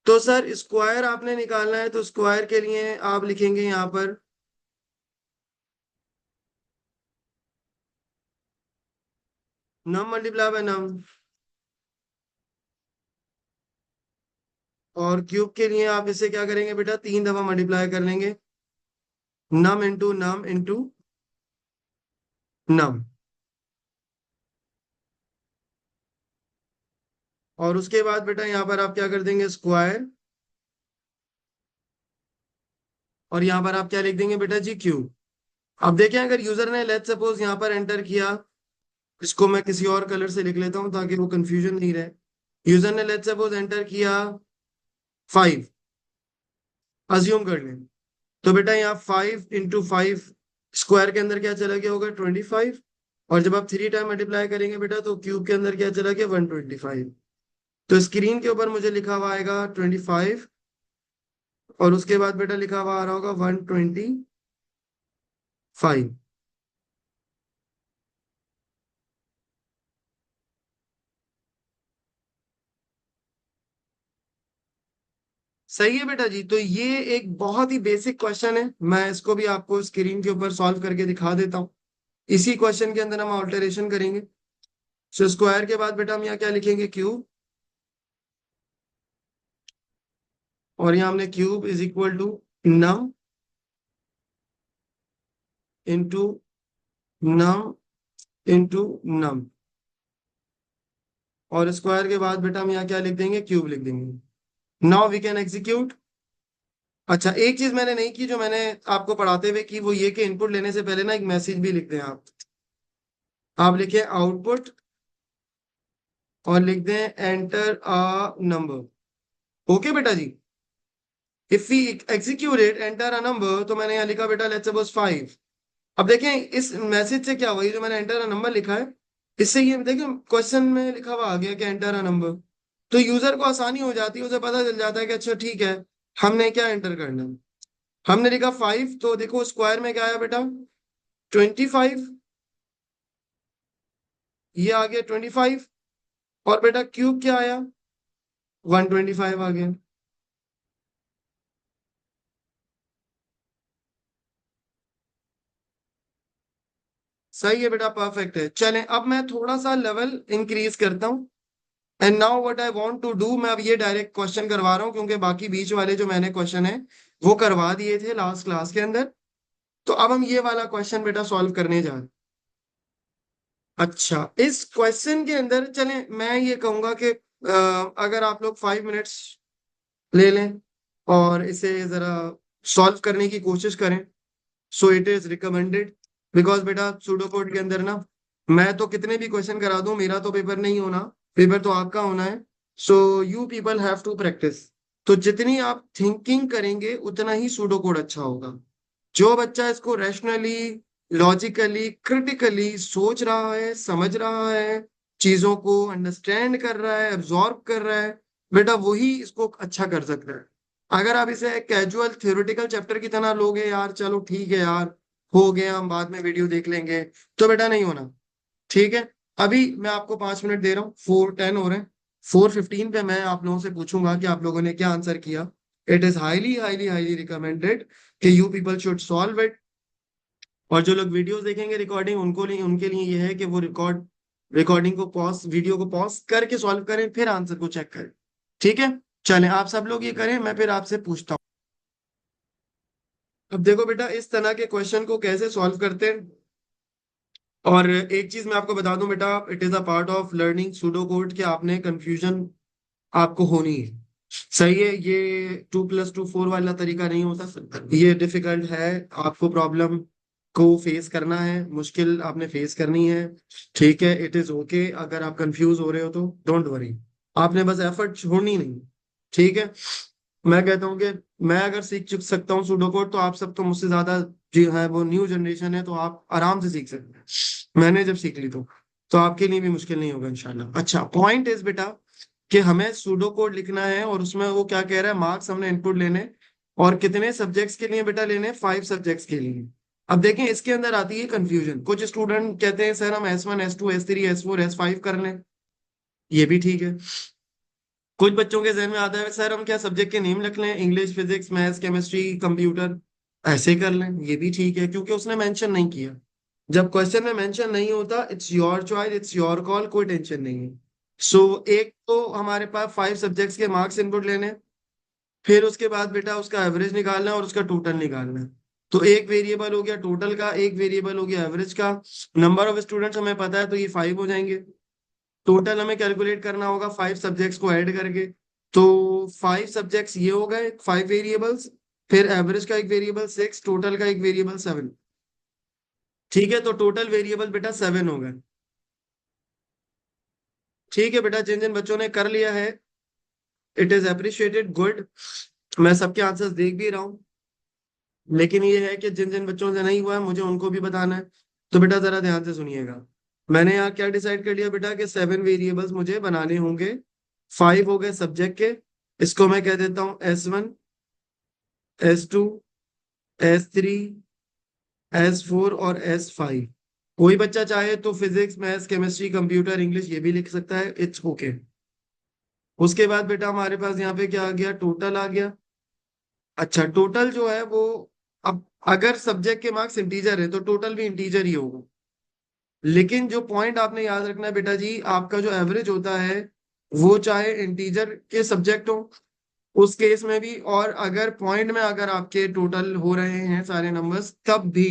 तो सर स्क्वायर आपने निकालना है, तो स्क्वायर के लिए आप लिखेंगे यहाँ पर नम मल्टीप्लाई बाय नम, और क्यूब के लिए आप इसे क्या करेंगे बेटा, 3 दफा मल्टीप्लाई कर लेंगे, नम इंटू नम इंटू नम। और उसके बाद बेटा यहाँ पर आप क्या कर देंगे, स्क्वायर, और यहाँ पर आप क्या लिख देंगे बेटा जी, क्यूब। अब देखें, अगर यूजर ने लेट सपोज यहाँ पर एंटर किया, इसको मैं किसी और कलर से लिख लेता हूँ ताकि वो कंफ्यूजन नहीं रहे। यूजर ने लेट सपोज एंटर किया 5, अज्यूम कर लें। तो बेटा यहाँ 5 इंटू 5, स्क्वायर के अंदर क्या चला गया होगा, 25। और जब आप 3 टाइम मल्टीप्लाई करेंगे बेटा तो क्यूब के अंदर क्या चला गया, 125। तो स्क्रीन के ऊपर मुझे लिखा हुआ आएगा 25, और उसके बाद बेटा लिखा हुआ आ रहा होगा 125। सही है बेटा जी। तो ये एक बहुत ही बेसिक क्वेश्चन है, मैं इसको भी आपको स्क्रीन के ऊपर सॉल्व करके दिखा देता हूँ। इसी क्वेश्चन के अंदर हम ऑल्टरेशन करेंगे। सो स्क्वायर के बाद बेटा हम यहाँ क्या लिखेंगे, क्यूब, और यहाँ हमने cube is equal to num into num into num, और स्क्वायर के बाद बेटा हम यहाँ क्या लिख देंगे, क्यूब लिख देंगे। Now we can execute. अच्छा, एक चीज मैंने नहीं की जो मैंने आपको पढ़ाते हुए की, वो ये कि इनपुट लेने से पहले ना एक मैसेज भी लिख दें आप लिखे आउटपुट, और लिख दें एंटर अ नंबर। ओके बेटा जी। If we execute it enter a number, तो मैंने यहाँ लिखा बेटा लेट्स सपोज 5। अब देखें इस मैसेज से क्या हुआ, ये जो मैंने एंटर अ नंबर लिखा है, इससे ये देखिए क्वेश्चन में लिखा हुआ आ गया कि एंटर अ नंबर। तो यूजर को आसानी हो जाती है, उसे पता चल जाता है कि अच्छा ठीक है, हमने क्या एंटर करना है। हमने लिखा 5, तो देखो स्क्वायर में क्या आया बेटा, 25। ये आ गया 25, और बेटा क्यूब क्या आया, 125 आ गया। सही है बेटा, परफेक्ट है। चलें, अब मैं थोड़ा सा लेवल इंक्रीज करता हूँ। And now what I want to do, मैं अब ये डायरेक्ट क्वेश्चन करवा रहा हूँ, क्योंकि बाकी बीच वाले जो मैंने क्वेश्चन है वो करवा दिए थे लास्ट क्लास के अंदर। तो अब हम ये वाला क्वेश्चन बेटा सॉल्व करने जा रहे हैं। अच्छा, इस क्वेश्चन के अंदर चलें, मैं ये कहूंगा कि अगर आप लोग 5 मिनट्स ले लें और इसे जरा सॉल्व करने की कोशिश करें, so it is recommended. Because बेटा सूडो कोड के अंदर ना मैं तो कितने भी क्वेश्चन करा दूं, मेरा तो पेपर नहीं होना, पेपर तो आपका होना है। So you people have to practice. तो जितनी आप थिंकिंग करेंगे उतना ही सूडो कोड अच्छा होगा। जो बच्चा इसको रैशनली, लॉजिकली, क्रिटिकली सोच रहा है, समझ रहा है, चीजों को अंडरस्टैंड कर रहा है, एब्जॉर्ब कर रहा है, बेटा वही इसको अच्छा कर सकता है। अगर आप इसे कैजुअल थ्योरेटिकल चैप्टर की तरह लोगे, यार चलो ठीक है यार, हो गया, हम बाद में वीडियो देख लेंगे, तो बेटा नहीं होना। ठीक है। अभी मैं आपको 5 मिनट दे रहा हूँ, 4:10 हो रहे हैं। 4:15 पे मैं आप लोगों से पूछूंगा कि आप लोगों ने क्या आंसर किया। It is highly highly highly recommended कि you people should solve it. और जो लोग वीडियोस देखेंगे रिकॉर्डिंग, उनको लिए उनके लिए ये है कि वो रिकॉर्डिंग को पॉज, वीडियो को पॉज करके सॉल्व करें, फिर आंसर को चेक करें। ठीक है। चलें, आप सब लोग ये करें, मैं फिर आपसे पूछता हूँ। अब देखो बेटा, इस तरह के क्वेश्चन को कैसे सॉल्व करते हैं। और एक चीज मैं आपको बता दूं बेटा, it is a part of learning pseudo code कि आपने कंफ्यूजन आपको होनी है। सही है, ये 2+2 4 वाला तरीका नहीं होता, ये डिफिकल्ट है। आपको प्रॉब्लम को फेस करना है, मुश्किल आपने फेस करनी है। ठीक है, इट इज ओके अगर आप कंफ्यूज हो रहे हो तो डोंट वरी। आपने बस एफर्ट छोड़नी नहीं। ठीक है। मैं कहता हूँ कि मैं अगर सीख चुक सकता हूँ सूडो कोड, तो आप सब तो मुझसे ज्यादा जो है वो न्यू जनरेशन है, तो आप आराम से सीख सकते हैं। मैंने जब सीख ली तो आपके लिए भी मुश्किल नहीं होगा इंशाल्लाह। अच्छा, पॉइंट इज बेटा कि हमें सूडो कोड लिखना है, और उसमें वो क्या कह रहा है, मार्क्स हमने इनपुट लेने। और कितने सब्जेक्ट्स के लिए बेटा लेने, 5 सब्जेक्ट्स के लिए। अब देखें, इसके अंदर आती है कंफ्यूजन। कुछ स्टूडेंट कहते हैं सर हम S1 S2 S3 S4 S5 कर लें, ये भी ठीक है। कुछ बच्चों के जहन में आता है सर हम क्या सब्जेक्ट के नेम लिख लें, English, physics, maths, chemistry, computer, ऐसे कर लें, ये भी ठीक है, क्योंकि उसने मेंशन नहीं किया। जब क्वेश्चन में मेंशन नहीं होता, it's your choice, it's your call, कोई टेंशन नहीं है। सो एक तो हमारे पास 5 सब्जेक्ट्स के मार्क्स इनपुट लेने, फिर उसके बाद बेटा उसका एवरेज निकालना है और उसका टोटल निकालना है। तो एक वेरिएबल हो गया टोटल का, एक वेरिएबल हो गया एवरेज का। नंबर ऑफ स्टूडेंट्स हमें पता है, तो ये 5 हो जाएंगे। टोटल हमें कैलकुलेट करना होगा 5 सब्जेक्ट्स को ऐड करके। तो 5 सब्जेक्ट्स ये हो गए, 5 वेरिएबल्स। फिर एवरेज का एक वेरिएबल 6, टोटल का एक वेरिएबल 7। ठीक है, तो टोटल वेरिएबल बेटा 7 हो गए। ठीक है बेटा, जिन जिन बच्चों ने कर लिया है, इट इज अप्रिशिएटेड, गुड। मैं सबके आंसर्स देख भी रहा हूँ। लेकिन ये है कि जिन जिन बच्चों से नहीं हुआ है, मुझे उनको भी बताना है। तो बेटा जरा ध्यान से सुनिएगा। मैंने यहाँ क्या डिसाइड कर लिया बेटा कि 7 वेरिएबल्स मुझे बनाने होंगे। 5 हो गए सब्जेक्ट के, इसको मैं कह देता हूँ S1 S2 S3 S4 और S5। कोई बच्चा चाहे तो physics, maths, chemistry, computer, English ये भी लिख सकता है, इट्स ओके। उसके बाद बेटा हमारे पास यहाँ पे क्या आ गया, टोटल आ गया। अच्छा, टोटल जो है वो, अब अगर सब्जेक्ट के मार्क्स इंटीजर है तो टोटल भी इंटीजर ही होगा। लेकिन जो पॉइंट आपने याद रखना है बेटा जी, आपका जो एवरेज होता है वो चाहे इंटीजर के सब्जेक्ट हो, उस केस में भी, और अगर पॉइंट में अगर आपके टोटल हो रहे हैं सारे नंबर्स, तब भी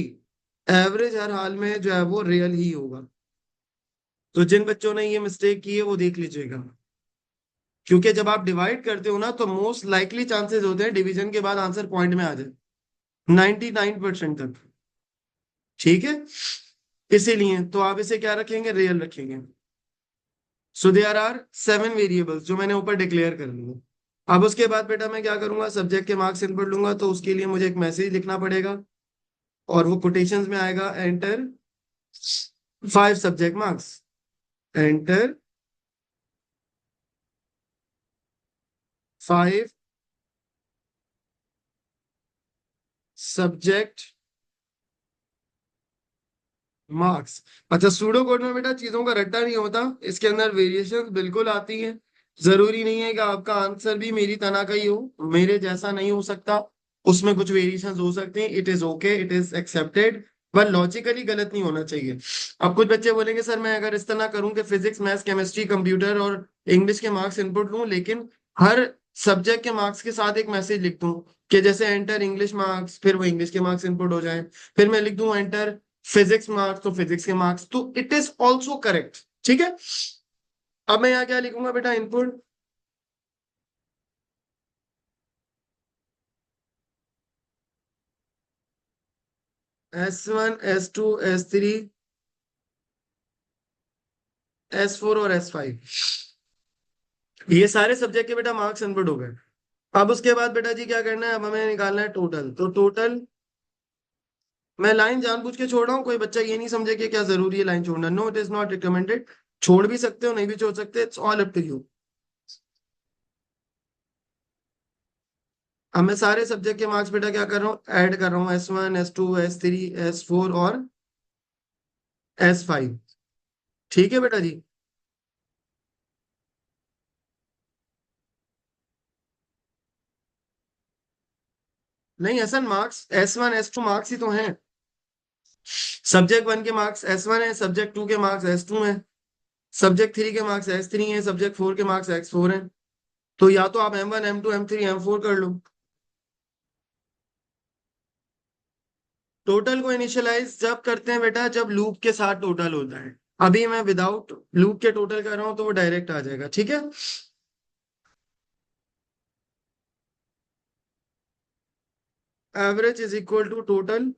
एवरेज हर हाल में जो है वो रियल ही होगा। तो जिन बच्चों ने ये मिस्टेक की है वो देख लीजिएगा। क्योंकि जब आप डिवाइड करते हो ना, तो मोस्ट लाइकली चांसेस होते हैं डिवीजन के बाद आंसर पॉइंट में आ जाए, 99% तक। ठीक है। इसीलिए तो आप इसे क्या रखेंगे, रियल रखेंगे। सो देयर आर 7 वेरिएबल्स जो मैंने ऊपर डिक्लेयर कर लिए। अब उसके बाद बेटा मैं क्या करूंगा, सब्जेक्ट के मार्क्स इनपुट लूंगा, तो उसके लिए मुझे एक मैसेज लिखना पड़ेगा। और वो कोटेशंस में आएगा, enter 5 subject marks, enter 5 subject marks. अच्छा, सूडो कोड में बेटा चीजों का रट्टा नहीं होता, इसके अंदर वेरिएशन बिल्कुल आती है। जरूरी नहीं है कि आपका आंसर भी मेरी तरह का ही हो, मेरे जैसा नहीं हो सकता, उसमें कुछ वेरिएशन हो सकते हैं, it is okay, it is accepted. पर लॉजिकली गलत नहीं होना चाहिए। अब कुछ बच्चे बोलेंगे सर मैं अगर इस तरह करूं कि फिजिक्स, मैथ्स, केमिस्ट्री, कंप्यूटर और इंग्लिश के मार्क्स इनपुट लूं, लेकिन हर सब्जेक्ट के मार्क्स के साथ एक मैसेज लिख दूं कि जैसे एंटर इंग्लिश मार्क्स, फिर वो इंग्लिश के मार्क्स इनपुट हो जाए। फिर मैं लिख दूं एंटर फिजिक्स मार्क्स, तो फिजिक्स के मार्क्स, तो इट इज ऑल्सो करेक्ट। ठीक है। अब मैं यहाँ क्या लिखूंगा बेटा, input S1 S2 S3 S4 और S5, ये सारे सब्जेक्ट के बेटा मार्क्स इनपुट हो गए। अब उसके बाद बेटा जी क्या करना है, अब हमें निकालना है टोटल। तो टोटल मैं लाइन जानबूझ के छोड़ रहा हूँ, कोई बच्चा ये नहीं समझे कि क्या जरूरी है लाइन छोड़ना, no it is not recommended. छोड़ भी सकते हो, नहीं भी छोड़ सकते, it's all up to you. अब मैं सारे सब्जेक्ट के मार्क्स बेटा क्या कर रहा हूँ, ऐड कर रहा हूँ, S1 S2 S3 S4 और S5। ठीक है बेटा जी। नहीं असल मार्क्स S1 S2 मार्क्स ही तो हैं। सब्जेक्ट 1 के मार्क्स S1 है, सब्जेक्ट 2 के मार्क्स S2 है, सब्जेक्ट 3 के मार्क्स S3 है, सब्जेक्ट 4 के मार्क्स S4 है। तो या तो आप M1 M2 M3 M4 कर लो। टोटल को इनिशियलाइज जब करते हैं बेटा, जब लूप के साथ टोटल होता है। अभी मैं विदाउट लूप के टोटल कर रहा हूं तो वो डायरेक्ट आ जाएगा, ठीक है। Average is equal to total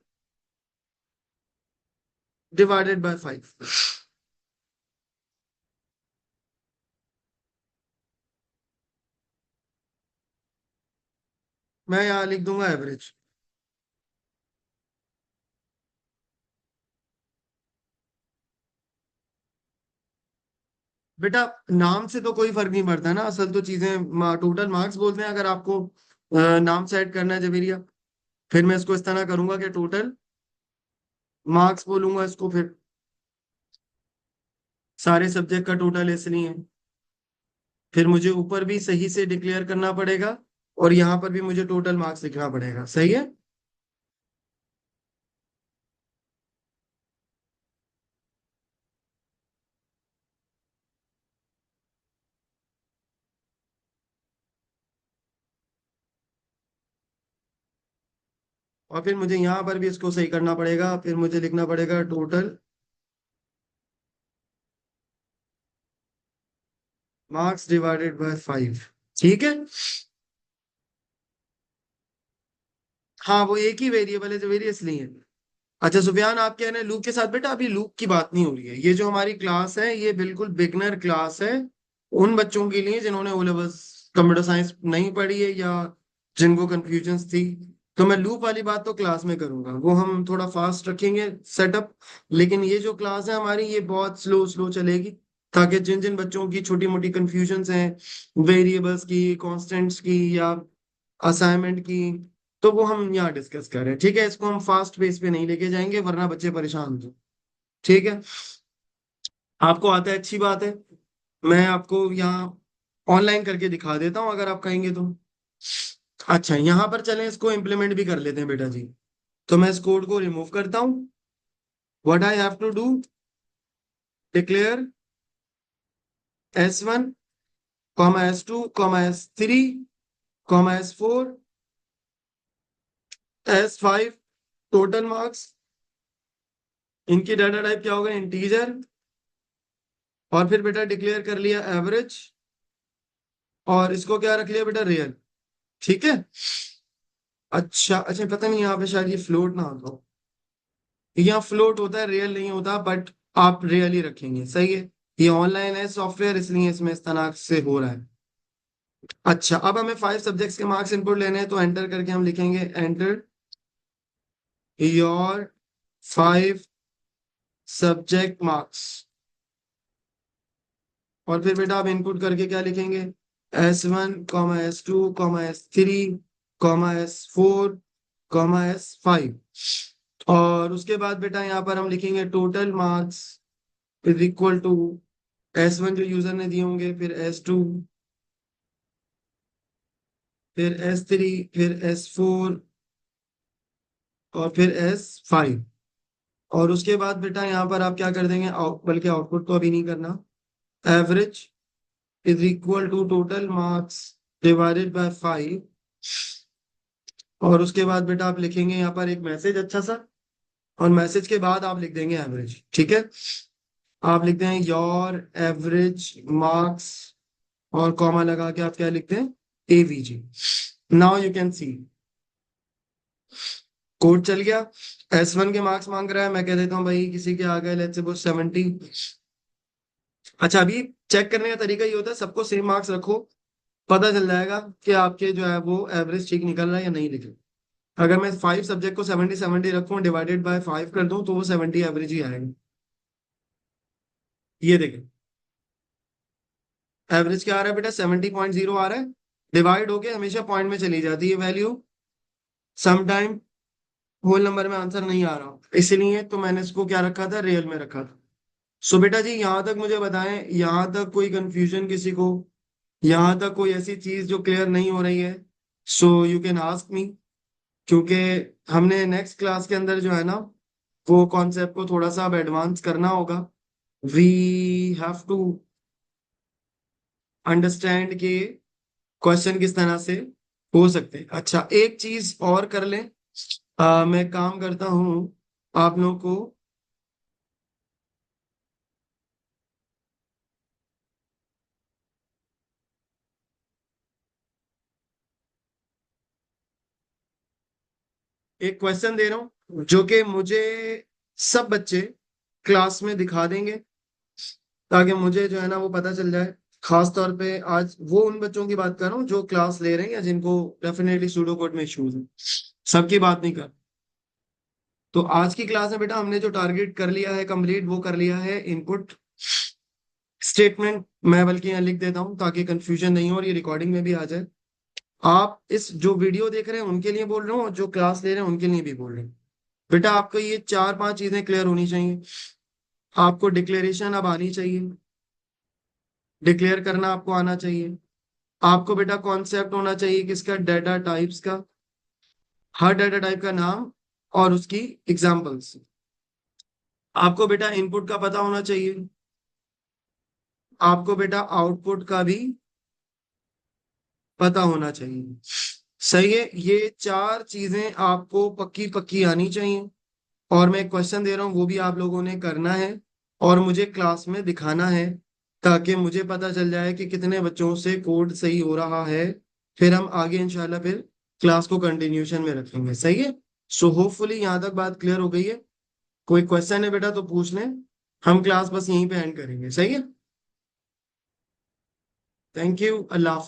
divided by 5। मैं यहां लिख दूंगा एवरेज। बेटा नाम से तो कोई फर्क नहीं पड़ता ना, असल तो चीजें टोटल मार्क्स बोलते हैं। अगर आपको नाम सेट करना है जवेरिया, फिर मैं इसको इस तरह करूंगा कि टोटल मार्क्स बोलूंगा इसको, फिर सारे सब्जेक्ट का टोटल इसलिए। फिर मुझे ऊपर भी सही से डिक्लेयर करना पड़ेगा, और यहाँ पर भी मुझे टोटल मार्क्स लिखना पड़ेगा, सही है। और फिर मुझे यहाँ पर भी इसको सही करना पड़ेगा, फिर मुझे लिखना पड़ेगा टोटल मार्क्स डिवाइडेड बाय 5। ठीक है। हाँ वो एक ही वेरिएबल है जो वेरिएबल नहीं है। अच्छा सुफियान, आप कह रहे हैं लूप के साथ, बेटा अभी लूप की बात नहीं हो रही है। ये जो हमारी क्लास है ये बिल्कुल बिगनर क्लास है, उन बच्चों के लिए जिन्होंने ओ लेवल्स कंप्यूटर साइंस नहीं पढ़ी है या जिनको कंफ्यूजन्स थी। तो मैं लूप वाली बात तो क्लास में करूंगा, वो हम थोड़ा फास्ट रखेंगे सेटअप। लेकिन ये जो क्लास है हमारी ये बहुत स्लो स्लो चलेगी, ताकि जिन जिन बच्चों की छोटी मोटी कंफ्यूजन्स हैं वेरिएबल्स की, कांस्टेंट्स की या असाइनमेंट की, तो वो हम यहाँ डिस्कस करें। ठीक है, इसको हम फास्ट पेस पे नहीं लेके जाएंगे वरना बच्चे परेशान हो। ठीक है, आपको आता है अच्छी बात है। मैं आपको यहाँ ऑनलाइन करके दिखा देता हूँ अगर आप कहेंगे तो। अच्छा यहाँ पर चलें, इसको इम्प्लीमेंट भी कर लेते हैं बेटा जी। तो मैं इस कोड को रिमूव करता हूँ। What I have to do, declare S1 S2 S3 S4 S5 total marks. इनकी डाटा टाइप क्या होगा, इंटीजर। और फिर बेटा डिक्लेयर कर लिया एवरेज, और इसको क्या रख लिया बेटा, रियल। ठीक है। अच्छा अच्छा, पता नहीं यहाँ पे शायद ये फ्लोट ना होता हो। यहाँ फ्लोट होता है, रियल नहीं होता, बट आप रियल ही रखेंगे, सही है। ये ऑनलाइन है सॉफ्टवेयर, इसलिए इसमें इस तरह से हो रहा है। अच्छा अब हमें 5 सब्जेक्ट्स के मार्क्स इनपुट लेने हैं, तो एंटर करके हम लिखेंगे एंटर योर 5 सब्जेक्ट मार्क्स। और फिर बेटा आप इनपुट करके क्या लिखेंगे, S1 S2 S3 S4 और उसके बाद बेटा यहाँ पर हम लिखेंगे total marks is equal to S1 जो यूजर ने दिए होंगे, फिर S2, फिर S3, फिर S4 और फिर S5। और उसके बाद बेटा यहाँ पर आप क्या कर देंगे, बल्कि आउटपुट तो अभी नहीं करना, average is equal to total marks divided by 5। और उसके बाद बेटा आप लिखेंगे यहाँ पर एक मैसेज अच्छा सा, और मैसेज के बाद आप लिख देंगे एवरेज। ठीक है, आप लिखते हैं योर एवरेज मार्क्स, और कॉमा लगा के आप क्या लिखते हैं, AVG। Now you can see code चल गया। S1 के मार्क्स मांग रहा है, मैं कह देता हूँ भाई किसी के आ गए, लेट्स सपोज 70। अच्छा, अभी चेक करने का तरीका ये होता है, सबको सेम मार्क्स रखो, पता चल जाएगा कि आपके जो है वो एवरेज ठीक निकल रहा है या नहीं निकल रहा। अगर मैं 5 सब्जेक्ट को 70-70 रखूं, डिवाइडेड बाय 5 कर दूं, तो वो 70 एवरेज ही आएगा। ये देखें, एवरेज क्या आ रहा है बेटा, 70.0 आ रहा है। डिवाइड होके हमेशा पॉइंट में चली जाती है वैल्यू, समटाइम होल नंबर में आंसर नहीं आ रहा, इसलिए तो मैंने इसको क्या रखा था, रियल में रखा था। सो बेटा जी, यहाँ तक मुझे बताएं, यहाँ तक कोई कंफ्यूजन किसी को, यहाँ तक कोई ऐसी चीज जो क्लियर नहीं हो रही है, so you can ask me. क्योंकि हमने नेक्स्ट क्लास के अंदर जो है ना, वो कॉन्सेप्ट को थोड़ा सा अब एडवांस करना होगा। वी हैव टू अंडरस्टैंड कि क्वेश्चन किस तरह से हो सकते हैं। अच्छा, एक चीज और कर लें, मैं काम करता हूँ आप लोगों को, एक क्वेश्चन दे रहा हूँ जो कि मुझे सब बच्चे क्लास में दिखा देंगे, ताकि मुझे जो है ना वो पता चल जाए। खास तौर पे आज वो उन बच्चों की बात कर रहा हूँ जो क्लास ले रहे हैं या जिनको डेफिनेटली सूडो कोड में इश्यूज है, सबकी बात नहीं कर। तो आज की क्लास में बेटा हमने जो टारगेट कर लिया है कंप्लीट, वो कर लिया है इनपुट स्टेटमेंट। मैं बल्कि यहाँ लिख देता हूँ ताकि कंफ्यूजन नहीं हो और ये रिकॉर्डिंग में भी आ जाए। आप इस जो वीडियो देख रहे हैं उनके लिए बोल रहे हो और जो क्लास ले रहे हैं उनके लिए भी बोल रहे हैं। बेटा आपको ये 4-5 चीजें क्लियर होनी चाहिए। आपको डिक्लेरेशन अब आनी चाहिए, डिक्लेयर करना आपको आना चाहिए। आपको बेटा कॉन्सेप्ट होना चाहिए किसका, डाटा टाइप्स का, हर डाटा टाइप का नाम और उसकी एग्जांपल्स। आपको बेटा इनपुट का पता होना चाहिए, आपको बेटा आउटपुट का भी पता होना चाहिए। सही है, ये 4 चीजें आपको पक्की पक्की आनी चाहिए। और मैं क्वेश्चन दे रहा हूँ, वो भी आप लोगों ने करना है और मुझे क्लास में दिखाना है, ताकि मुझे पता चल जाए कि कितने बच्चों से कोड सही हो रहा है। फिर हम आगे इंशाल्लाह फिर क्लास को कंटिन्यूशन में रखेंगे। सही है, सो होपफुली यहाँ तक बात क्लियर हो गई है। कोई क्वेश्चन है बेटा तो पूछ लें, हम क्लास बस यहीं पे एंड करेंगे। सही है, थैंक यू, अल्लाह हाफिज।